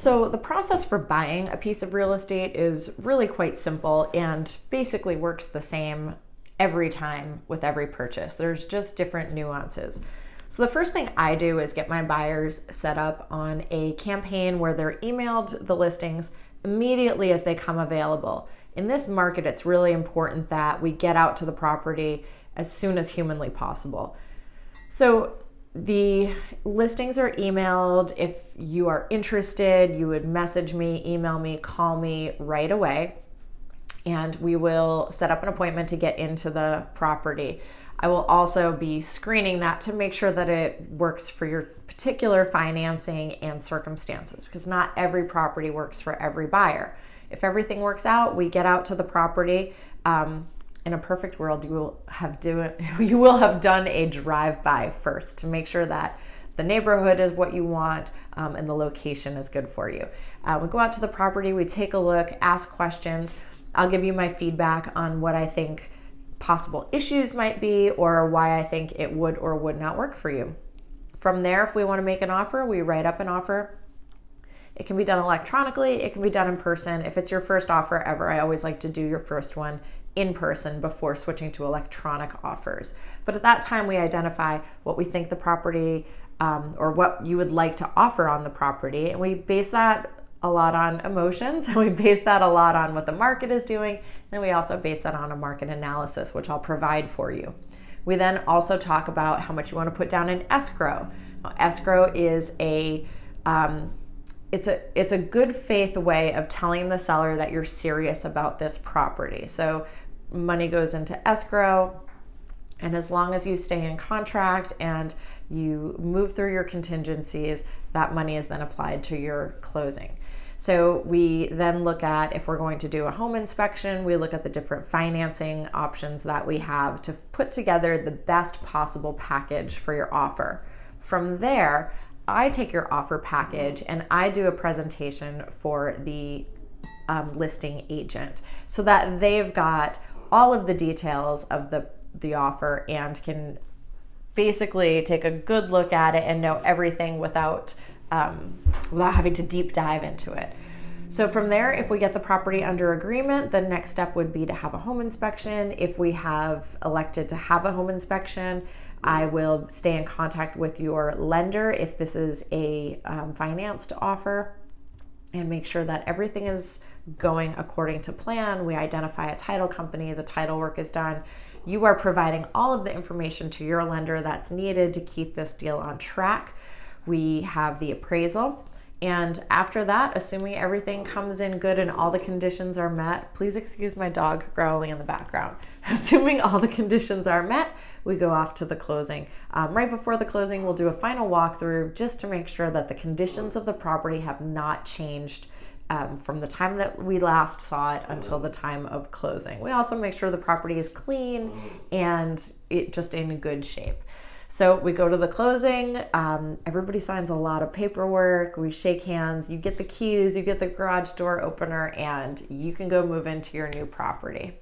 So the process for buying a piece of real estate is really quite simple and basically works the same every time with every purchase. There's just different nuances. So the first thing I do is get my buyers set up on a campaign where they're emailed the listings immediately as they come available. In this market, it's really important that we get out to the property as soon as humanly possible. So the listings are emailed. If you are interested, you would message me, email me, call me right away, and we will set up an appointment to get into the property. I will also be screening that to make sure that it works for your particular financing and circumstances, because not every property works for every buyer. If everything works out, we get out to the property. In a perfect world, you will have done a drive-by first to make sure that the neighborhood is what you want and the location is good for you. We go out to the property, we take a look, ask questions. I'll give you my feedback on what I think possible issues might be or why I think it would or would not work for you. From there, if we want to make an offer, we write up an offer. It can be done electronically, it can be done in person. If it's your first offer ever, I always like to do your first one in person before switching to electronic offers. But at that time, we identify what we think the property or what you would like to offer on the property. And we base that a lot on emotions, and we base that a lot on what the market is doing. And then we also base that on a market analysis, which I'll provide for you. We then also talk about how much you want to put down in escrow. Now, escrow is it's a good faith way of telling the seller that you're serious about this property. So money goes into escrow, and as long as you stay in contract and you move through your contingencies, that money is then applied to your closing. So we then look at, if we're going to do a home inspection, we look at the different financing options that we have to put together the best possible package for your offer. From there, I take your offer package and I do a presentation for the listing agent so that they've got all of the details of the offer and can basically take a good look at it and know everything without having to deep dive into it. So from there, if we get the property under agreement, the next step would be to have a home inspection. If we have elected to have a home inspection, I will stay in contact with your lender if this is a financed offer and make sure that everything is going according to plan. We identify a title company, the title work is done. You are providing all of the information to your lender that's needed to keep this deal on track. We have the appraisal. And after that, assuming everything comes in good and all the conditions are met, please excuse my dog growling in the background. Assuming all the conditions are met, we go off to the closing. Right before the closing, we'll do a final walkthrough just to make sure that the conditions of the property have not changed from the time that we last saw it until the time of closing. We also make sure the property is clean and it just in good shape. So we go to the closing, everybody signs a lot of paperwork, we shake hands, you get the keys, you get the garage door opener, and you can go move into your new property.